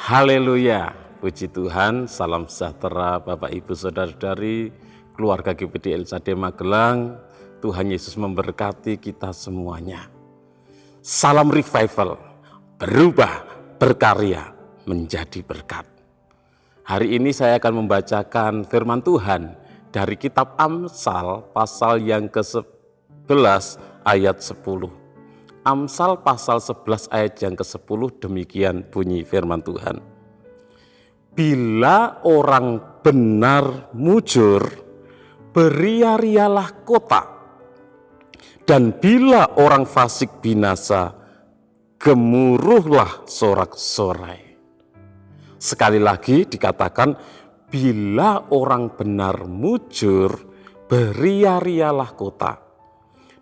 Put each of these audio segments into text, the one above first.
Haleluya, puji Tuhan, salam sejahtera Bapak Ibu Saudara-saudari, keluarga GPD LCD Magelang. Tuhan Yesus memberkati kita semuanya. Salam revival, berubah, berkarya, menjadi berkat. Hari ini saya akan membacakan firman Tuhan dari kitab Amsal pasal yang ke-11 ayat 10. Amsal pasal 11 ayat yang ke-10, demikian bunyi firman Tuhan. Bila orang benar mujur, beria-rialah kota. Dan bila orang fasik binasa, gemuruhlah sorak-sorai. Sekali lagi dikatakan, bila orang benar mujur, beria-rialah kota.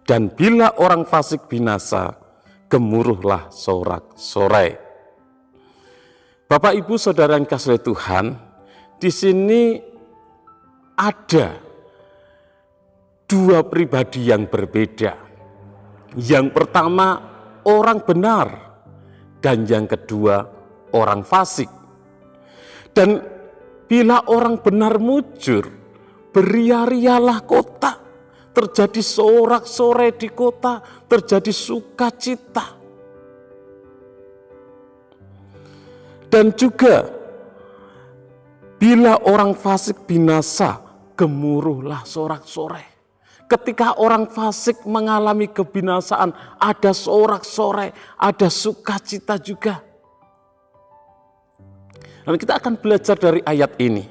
Dan bila orang fasik binasa, gemuruhlah sorak-sorai. Bapak Ibu Saudara yang kasih Tuhan, di sini ada dua pribadi yang berbeda. Yang pertama orang benar dan yang kedua orang fasik. Dan bila orang benar mujur, beria-rialah kota. Terjadi sorak-sorai di kota, terjadi sukacita. Dan juga bila orang fasik binasa, gemuruhlah sorak-sorai. Ketika orang fasik mengalami kebinasaan, ada sorak-sorai, ada sukacita juga. Dan kita akan belajar dari ayat ini.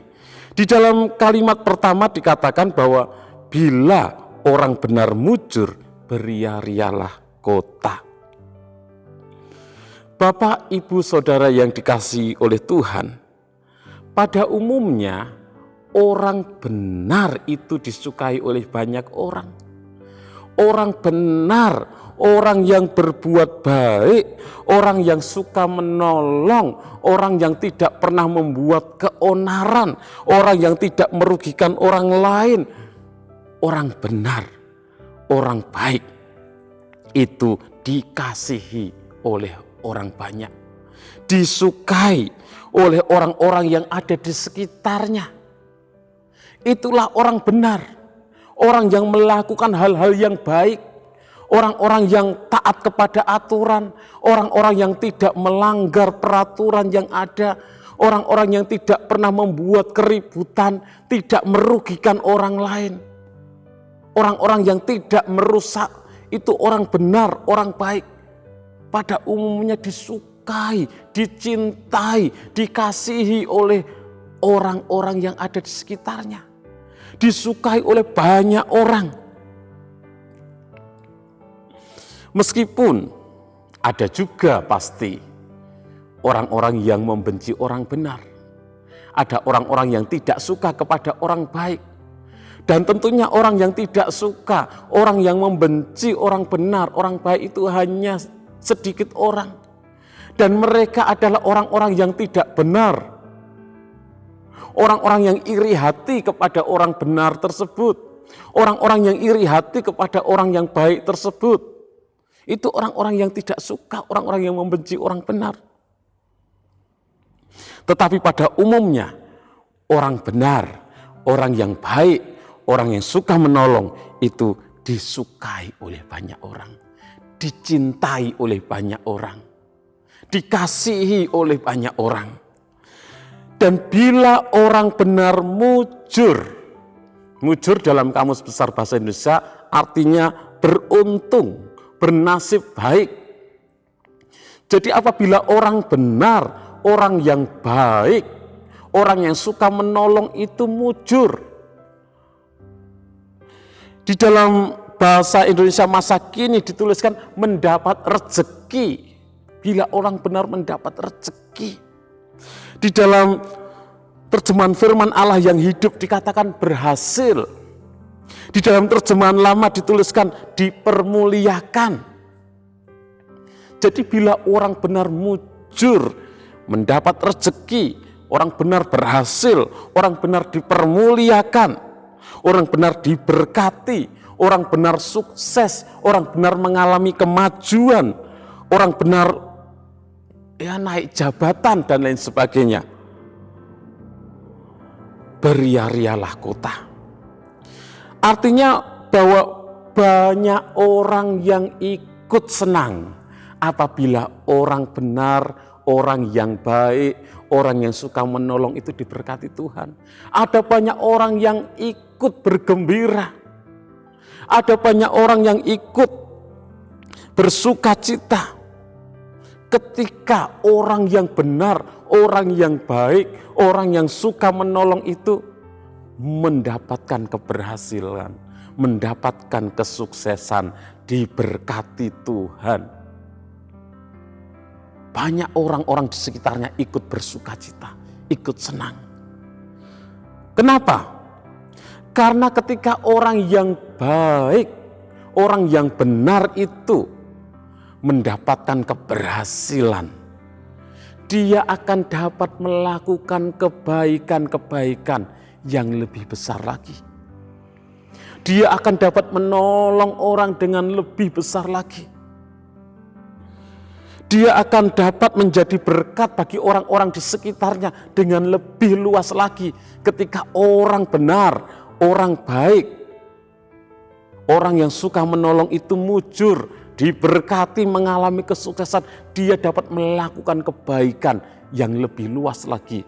Di dalam kalimat pertama dikatakan bahwa bila orang benar mujur, beria-rialah kota. Bapak, Ibu, Saudara yang dikasihi oleh Tuhan, pada umumnya orang benar itu disukai oleh banyak orang. Orang benar, orang yang berbuat baik, orang yang suka menolong, orang yang tidak pernah membuat keonaran, orang yang tidak merugikan orang lain. Orang benar, orang baik itu dikasihi oleh orang banyak, disukai oleh orang-orang yang ada di sekitarnya. Itulah orang benar, orang yang melakukan hal-hal yang baik, orang-orang yang taat kepada aturan, orang-orang yang tidak melanggar peraturan yang ada, orang-orang yang tidak pernah membuat keributan, tidak merugikan orang lain. Orang-orang yang tidak merusak, itu orang benar, orang baik. Pada umumnya disukai, dicintai, dikasihi oleh orang-orang yang ada di sekitarnya. Disukai oleh banyak orang. Meskipun ada juga pasti orang-orang yang membenci orang benar. Ada orang-orang yang tidak suka kepada orang baik. Dan tentunya orang yang tidak suka, orang yang membenci orang benar, orang baik itu hanya sedikit orang. Dan mereka adalah orang-orang yang tidak benar. Orang-orang yang iri hati kepada orang benar tersebut. Orang-orang yang iri hati kepada orang yang baik tersebut. Itu orang-orang yang tidak suka, orang-orang yang membenci orang benar. Tetapi pada umumnya, orang benar, orang yang baik, orang yang suka menolong itu disukai oleh banyak orang, dicintai oleh banyak orang, dikasihi oleh banyak orang. Dan bila orang benar mujur, mujur dalam Kamus Besar Bahasa Indonesia artinya beruntung, bernasib baik. Jadi apabila orang benar, orang yang baik, orang yang suka menolong itu mujur. Di dalam bahasa Indonesia masa kini dituliskan mendapat rezeki. Bila orang benar mendapat rezeki. Di dalam terjemahan firman Allah yang hidup dikatakan berhasil. Di dalam terjemahan lama dituliskan dipermuliakan. Jadi bila orang benar mujur, mendapat rezeki, orang benar berhasil, orang benar dipermuliakan. Orang benar diberkati, orang benar sukses, orang benar mengalami kemajuan, orang benar ya naik jabatan dan lain sebagainya. Beria-rialah kota. Artinya bahwa banyak orang yang ikut senang apabila orang benar, orang yang baik, orang yang suka menolong itu diberkati Tuhan. Ada banyak orang yang ikut bergembira. Ada banyak orang yang ikut bersuka cita ketika orang yang benar, orang yang baik, orang yang suka menolong itu mendapatkan keberhasilan, mendapatkan kesuksesan, diberkati Tuhan. Banyak orang-orang di sekitarnya ikut bersuka cita, ikut senang. Kenapa? Karena ketika orang yang baik, orang yang benar itu mendapatkan keberhasilan, dia akan dapat melakukan kebaikan-kebaikan yang lebih besar lagi. Dia akan dapat menolong orang dengan lebih besar lagi. Dia akan dapat menjadi berkat bagi orang-orang di sekitarnya dengan lebih luas lagi ketika orang benar, orang baik, orang yang suka menolong itu mujur, diberkati, mengalami kesuksesan, dia dapat melakukan kebaikan yang lebih luas lagi,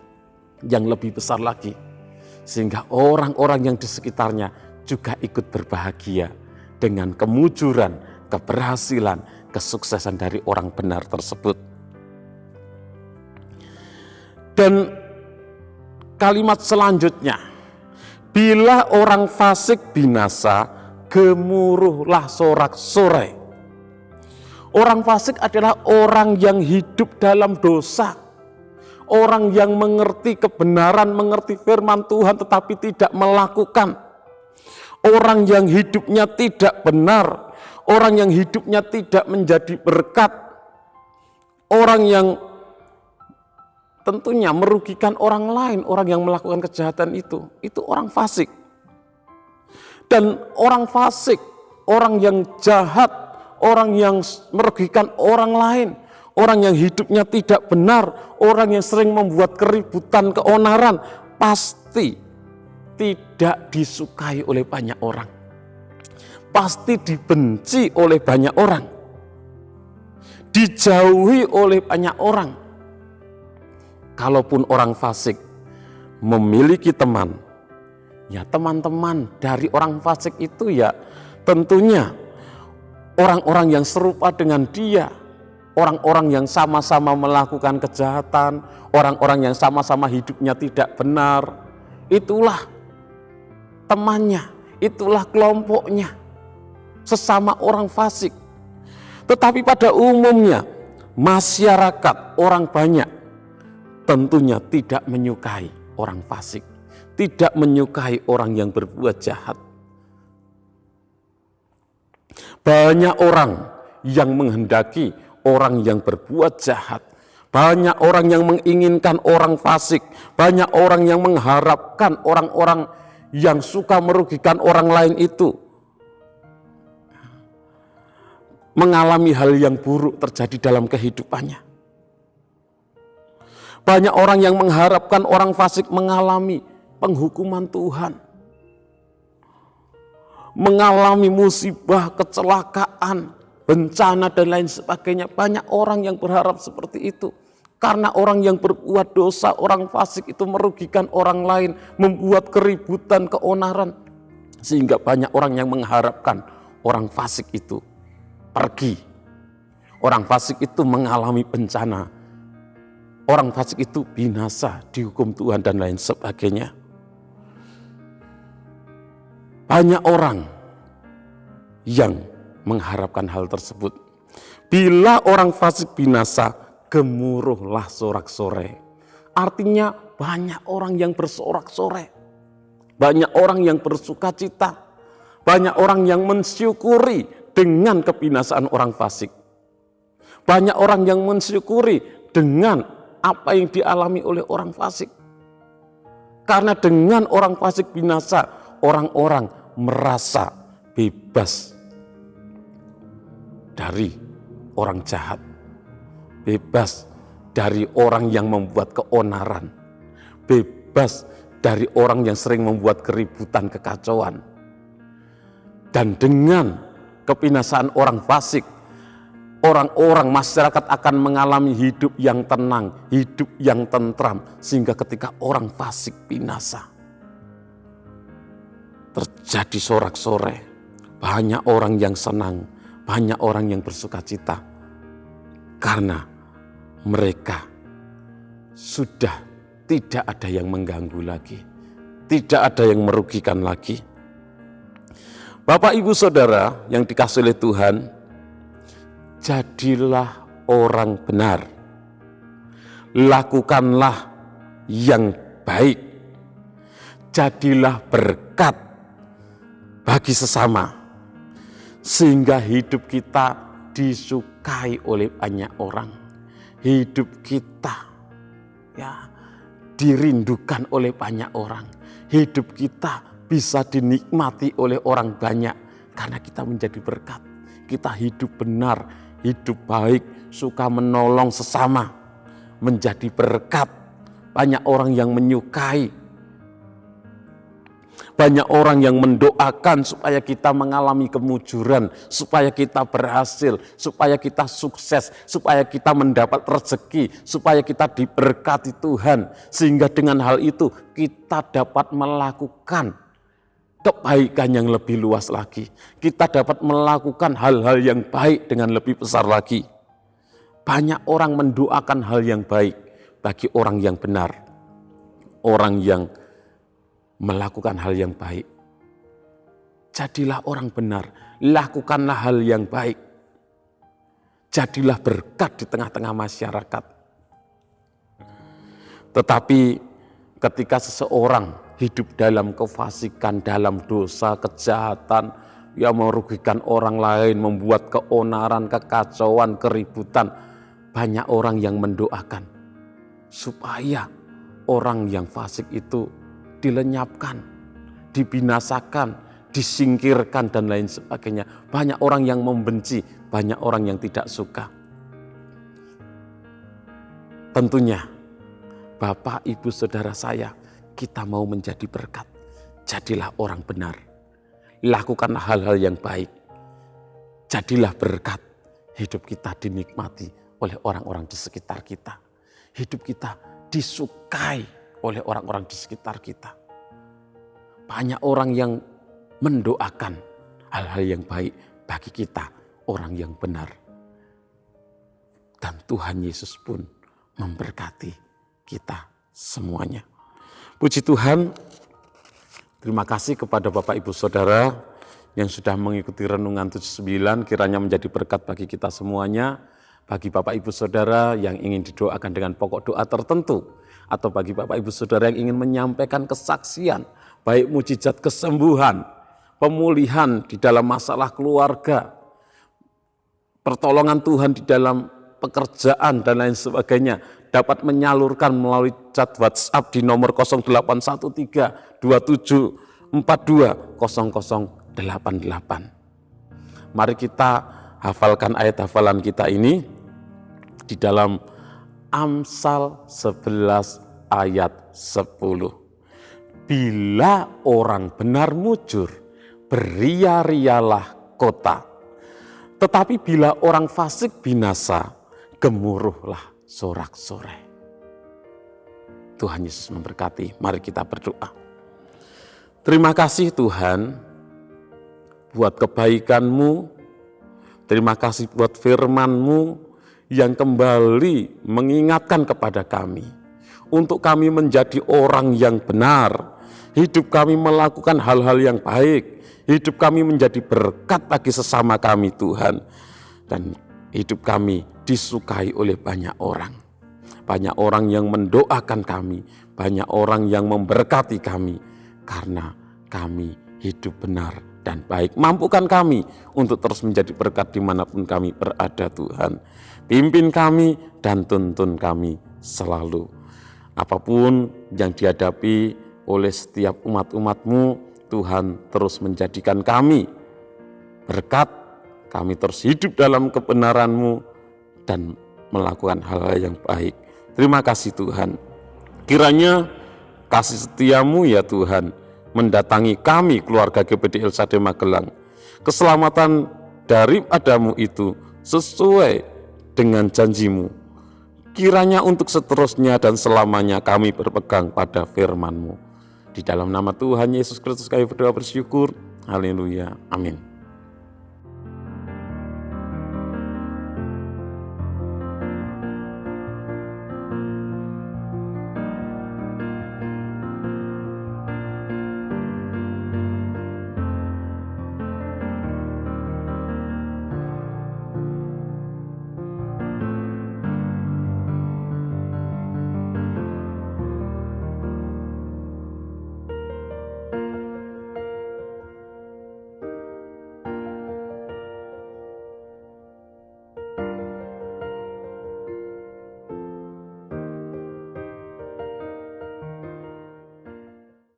yang lebih besar lagi. Sehingga orang-orang yang di sekitarnya juga ikut berbahagia dengan kemujuran, keberhasilan, kesuksesan dari orang benar tersebut. Dan kalimat selanjutnya, bila orang fasik binasa, gemuruhlah sorak-sorai. Orang fasik adalah orang yang hidup dalam dosa. Orang yang mengerti kebenaran, mengerti firman Tuhan tetapi tidak melakukan. Orang yang hidupnya tidak benar, orang yang hidupnya tidak menjadi berkat, orang yang tentunya merugikan orang lain, orang yang melakukan kejahatan itu orang fasik. Dan orang fasik, orang yang jahat, orang yang merugikan orang lain, orang yang hidupnya tidak benar, orang yang sering membuat keributan, keonaran, pasti tidak disukai oleh banyak orang. Pasti dibenci oleh banyak orang. Dijauhi oleh banyak orang. Kalaupun orang fasik memiliki teman, ya teman-teman dari orang fasik itu ya tentunya orang-orang yang serupa dengan dia. Orang-orang yang sama-sama melakukan kejahatan, orang-orang yang sama-sama hidupnya tidak benar. Itulah temannya, itulah kelompoknya, sesama orang fasik. Tetapi pada umumnya masyarakat, orang banyak tentunya tidak menyukai orang fasik, tidak menyukai orang yang berbuat jahat. Banyak orang yang menghendaki orang yang berbuat jahat, banyak orang yang menginginkan orang fasik, banyak orang yang mengharapkan orang-orang yang suka merugikan orang lain itu mengalami hal yang buruk terjadi dalam kehidupannya. Banyak orang yang mengharapkan orang fasik mengalami penghukuman Tuhan, mengalami musibah, kecelakaan, bencana dan lain sebagainya. Banyak orang yang berharap seperti itu. Karena orang yang berbuat dosa, orang fasik itu merugikan orang lain, membuat keributan, keonaran. Sehingga banyak orang yang mengharapkan orang fasik itu pergi. Orang fasik itu mengalami bencana. Orang fasik itu binasa, dihukum Tuhan dan lain sebagainya. Banyak orang yang mengharapkan hal tersebut. Bila orang fasik binasa, gemuruhlah sorak-sorai. Artinya banyak orang yang bersorak-sorai. Banyak orang yang bersuka cita. Banyak orang yang mensyukuri dengan kebinasaan orang fasik. Banyak orang yang mensyukuri dengan apa yang dialami oleh orang fasik. Karena dengan orang fasik binasa, orang-orang merasa bebas dari orang jahat, bebas dari orang yang membuat keonaran, bebas dari orang yang sering membuat keributan, kekacauan. Dan dengan kebinasaan orang fasik, orang-orang masyarakat akan mengalami hidup yang tenang, hidup yang tentram, sehingga ketika orang fasik binasa, terjadi sorak-sorai, banyak orang yang senang, banyak orang yang bersuka cita, karena mereka sudah tidak ada yang mengganggu lagi, tidak ada yang merugikan lagi. Bapak, Ibu, Saudara yang dikasihi oleh Tuhan, jadilah orang benar, lakukanlah yang baik, jadilah berkat bagi sesama, sehingga hidup kita disukai oleh banyak orang, hidup kita dirindukan oleh banyak orang, hidup kita bisa dinikmati oleh orang banyak karena kita menjadi berkat. Kita hidup benar, hidup baik, suka menolong sesama, menjadi berkat. Banyak orang yang menyukai, banyak orang yang mendoakan supaya kita mengalami kemujuran, supaya kita berhasil, supaya kita sukses, supaya kita mendapat rezeki, supaya kita diberkati Tuhan. Sehingga dengan hal itu kita dapat melakukan kebaikan yang lebih luas lagi. Kita dapat melakukan hal-hal yang baik dengan lebih besar lagi. Banyak orang mendoakan hal yang baik bagi orang yang benar, orang yang melakukan hal yang baik. Jadilah orang benar, lakukanlah hal yang baik. Jadilah berkat di tengah-tengah masyarakat. Tetapi ketika seseorang hidup dalam kefasikan, dalam dosa, kejahatan, yang merugikan orang lain, membuat keonaran, kekacauan, keributan, banyak orang yang mendoakan supaya orang yang fasik itu dilenyapkan, dibinasakan, disingkirkan, dan lain sebagainya. Banyak orang yang membenci, banyak orang yang tidak suka. Tentunya Bapak, Ibu, Saudara saya, kita mau menjadi berkat. Jadilah orang benar, lakukanlah hal-hal yang baik, jadilah berkat. Hidup kita dinikmati oleh orang-orang di sekitar kita, hidup kita disukai oleh orang-orang di sekitar kita. Banyak orang yang mendoakan hal-hal yang baik bagi kita, orang yang benar. Dan Tuhan Yesus pun memberkati kita semuanya. Puji Tuhan, terima kasih kepada Bapak, Ibu, Saudara yang sudah mengikuti Renungan 79, kiranya menjadi berkat bagi kita semuanya. Bagi Bapak, Ibu, Saudara yang ingin didoakan dengan pokok doa tertentu, atau bagi Bapak, Ibu, Saudara yang ingin menyampaikan kesaksian, baik mujizat kesembuhan, pemulihan di dalam masalah keluarga, pertolongan Tuhan di dalam pekerjaan, dan lain sebagainya, dapat menyalurkan melalui chat WhatsApp di nomor 0813 2742 0088. Mari kita hafalkan ayat hafalan kita ini di dalam Amsal 11 ayat 10. Bila orang benar mujur, beria-rialah kota. Tetapi bila orang fasik binasa, gemuruhlah sorak-sorai. Tuhan Yesus memberkati. Mari kita berdoa. Terima kasih Tuhan buat kebaikan-Mu. Terima kasih buat firman-Mu yang kembali mengingatkan kepada kami untuk kami menjadi orang yang benar, hidup kami melakukan hal-hal yang baik, hidup kami menjadi berkat bagi sesama kami Tuhan, dan hidup kami disukai oleh banyak orang. Banyak orang yang mendoakan kami, banyak orang yang memberkati kami karena kami hidup benar dan baik. Mampukan kami untuk terus menjadi berkat dimanapun kami berada Tuhan. Pimpin kami dan tuntun kami selalu. Apapun yang dihadapi oleh setiap umat-umat-Mu, Tuhan terus menjadikan kami berkat, kami terus hidup dalam kebenaran-Mu dan melakukan hal-hal yang baik. Terima kasih Tuhan. Kiranya kasih setiamu ya Tuhan mendatangi kami keluarga GPD El Shaddai Magelang. Keselamatan daripadamu itu sesuai dengan janjimu. Kiranya untuk seterusnya dan selamanya kami berpegang pada firman-Mu. Di dalam nama Tuhan Yesus Kristus kami berdoa bersyukur. Haleluya. Amin.